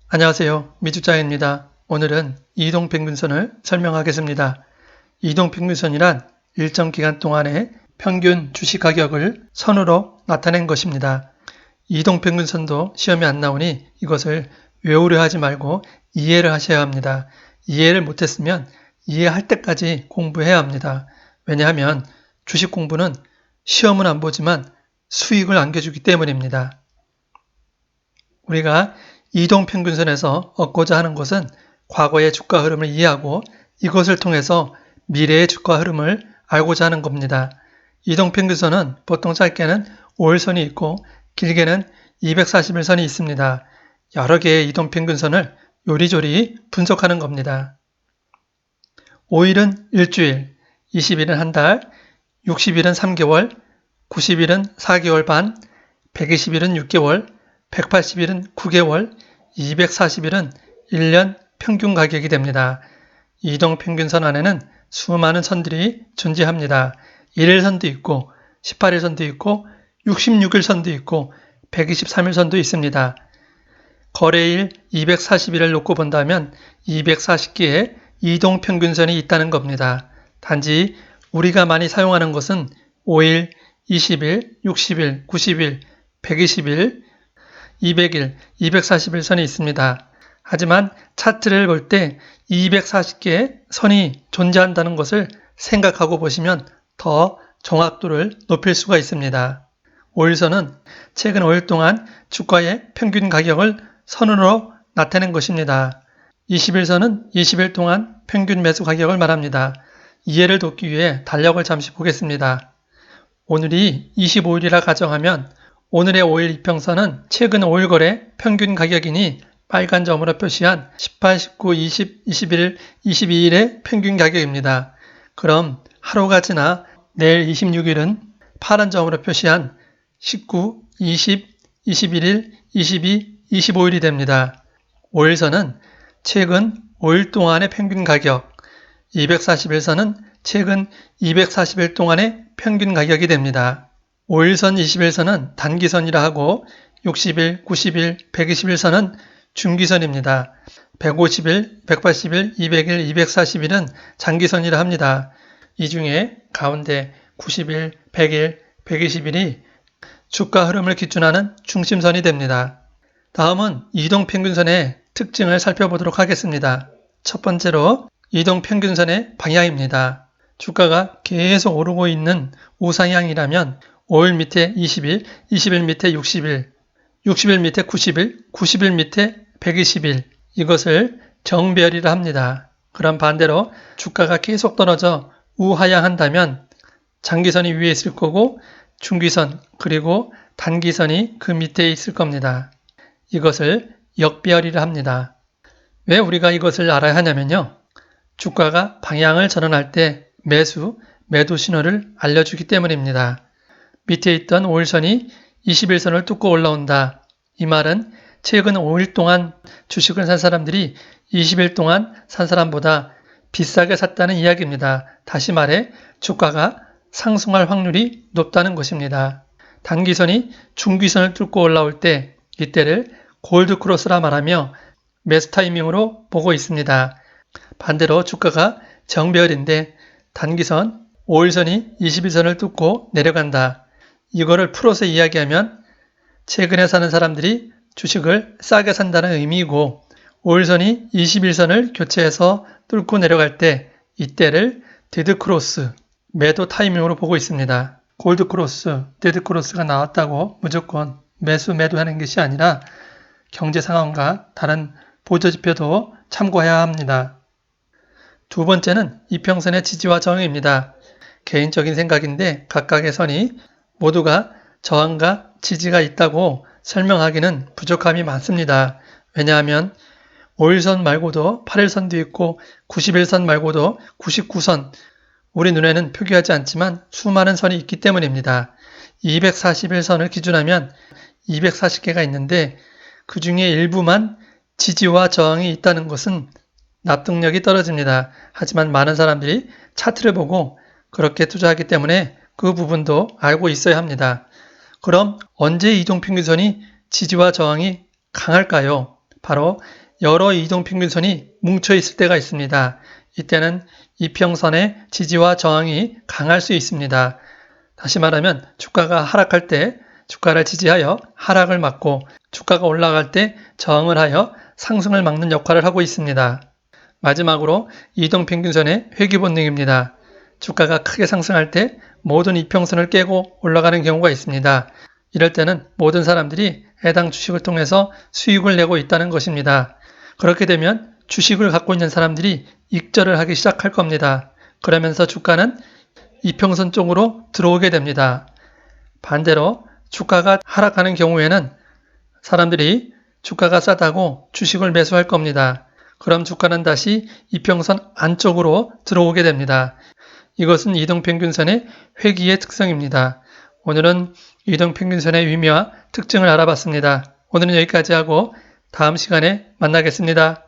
안녕하세요. 미주짱입니다. 오늘은 이동평균선을 설명하겠습니다. 이동평균선이란 일정 기간 동안의 평균 주식 가격을 선으로 나타낸 것입니다. 이동평균선도 시험에 안 나오니 이것을 외우려 하지 말고 이해를 하셔야 합니다. 이해를 못했으면 이해할 때까지 공부해야 합니다. 왜냐하면 주식 공부는 시험은 안 보지만 수익을 안겨주기 때문입니다. 우리가 이동평균선에서 얻고자 하는 것은 과거의 주가 흐름을 이해하고 이것을 통해서 미래의 주가 흐름을 알고자 하는 겁니다. 이동평균선은 보통 짧게는 5일선이 있고 길게는 241선이 있습니다. 여러 개의 이동평균선을 요리조리 분석하는 겁니다. 5일은 일주일, 20일은 한 달, 60일은 3개월, 90일은 4개월 반, 120일은 6개월, 180일은 9개월, 240일은 1년 평균 가격이 됩니다. 이동평균선 안에는 수많은 선들이 존재합니다. 1일선도 있고 18일선도 있고 66일선도 있고 123일선도 있습니다. 거래일 240일을 놓고 본다면 240개의 이동평균선이 있다는 겁니다. 단지 우리가 많이 사용하는 것은 5일, 20일, 60일, 90일, 120일, 200일, 241선이 있습니다. 하지만 차트를 볼 때 240개의 선이 존재한다는 것을 생각하고 보시면 더 정확도를 높일 수가 있습니다. 5일선은 최근 5일 동안 주가의 평균 가격을 선으로 나타낸 것입니다. 20일선은 20일 동안 평균 매수 가격을 말합니다. 이해를 돕기 위해 달력을 잠시 보겠습니다. 오늘이 25일이라 가정하면 오늘의 5일 이평선은 최근 5일 거래 평균 가격이니 빨간 점으로 표시한 18, 19, 20, 21일, 22일의 평균 가격입니다. 그럼 하루가 지나 내일 26일은 파란 점으로 표시한 19, 20, 21일, 22, 25일이 됩니다. 5일선은 최근 5일 동안의 평균 가격, 241선은 최근 240일 동안의 평균 가격이 됩니다. 5일선, 20일선은 단기선이라 하고 60일, 90일, 120일선은 중기선입니다. 150일, 180일, 200일, 240일은 장기선이라 합니다. 이 중에 가운데 90일, 100일, 120일이 주가 흐름을 기준하는 중심선이 됩니다. 다음은 이동평균선의 특징을 살펴보도록 하겠습니다. 첫 번째로 이동평균선의 방향입니다. 주가가 계속 오르고 있는 우상향이라면 5일 밑에 20일, 20일 밑에 60일, 60일 밑에 90일, 90일 밑에 120일 이것을 정배열이라 합니다. 그럼 반대로 주가가 계속 떨어져 우하향한다면 장기선이 위에 있을 거고 중기선 그리고 단기선이 그 밑에 있을 겁니다. 이것을 역배열이라 합니다. 왜 우리가 이것을 알아야 하냐면요. 주가가 방향을 전환할 때 매도 신호를 알려주기 때문입니다. 밑에 있던 5일선이 21선을 뚫고 올라온다. 이 말은 최근 5일 동안 주식을 산 사람들이 20일 동안 산 사람보다 비싸게 샀다는 이야기입니다. 다시 말해 주가가 상승할 확률이 높다는 것입니다. 단기선이 중기선을 뚫고 올라올 때 이때를 골드크로스라 말하며 매수 타이밍으로 보고 있습니다. 반대로 주가가 정배열인데 단기선 5일선이 21선을 뚫고 내려간다. 이거를 풀어서 이야기하면 최근에 사는 사람들이 주식을 싸게 산다는 의미이고 5일선이 21선을 교체해서 뚫고 내려갈 때 이때를 데드크로스, 매도 타이밍으로 보고 있습니다. 골드크로스, 데드크로스가 나왔다고 무조건 매도하는 것이 아니라 경제 상황과 다른 보조지표도 참고해야 합니다. 두 번째는 이평선의 지지와 저항입니다. 개인적인 생각인데 각각의 선이 모두가 저항과 지지가 있다고 설명하기는 부족함이 많습니다. 왜냐하면 5일선 말고도 8일선도 있고 91선 말고도 99선, 우리 눈에는 표기하지 않지만 수많은 선이 있기 때문입니다. 241선을 기준하면 240개가 있는데 그 중에 일부만 지지와 저항이 있다는 것은 납득력이 떨어집니다. 하지만 많은 사람들이 차트를 보고 그렇게 투자하기 때문에 그 부분도 알고 있어야 합니다. 그럼 언제 이동평균선이 지지와 저항이 강할까요? 바로 여러 이동평균선이 뭉쳐 있을 때가 있습니다. 이때는 이평선의 지지와 저항이 강할 수 있습니다. 다시 말하면 주가가 하락할 때 주가를 지지하여 하락을 막고 주가가 올라갈 때 저항을 하여 상승을 막는 역할을 하고 있습니다. 마지막으로 이동평균선의 회귀 본능입니다. 주가가 크게 상승할 때 모든 이평선을 깨고 올라가는 경우가 있습니다. 이럴 때는 모든 사람들이 해당 주식을 통해서 수익을 내고 있다는 것입니다. 그렇게 되면 주식을 갖고 있는 사람들이 익절을 하기 시작할 겁니다. 그러면서 주가는 이평선 쪽으로 들어오게 됩니다. 반대로 주가가 하락하는 경우에는 사람들이 주가가 싸다고 주식을 매수할 겁니다. 그럼 주가는 다시 이평선 안쪽으로 들어오게 됩니다. 이것은 이동평균선의 회귀의 특성입니다. 오늘은 이동평균선의 의미와 특징을 알아봤습니다. 오늘은 여기까지 하고 다음 시간에 만나겠습니다.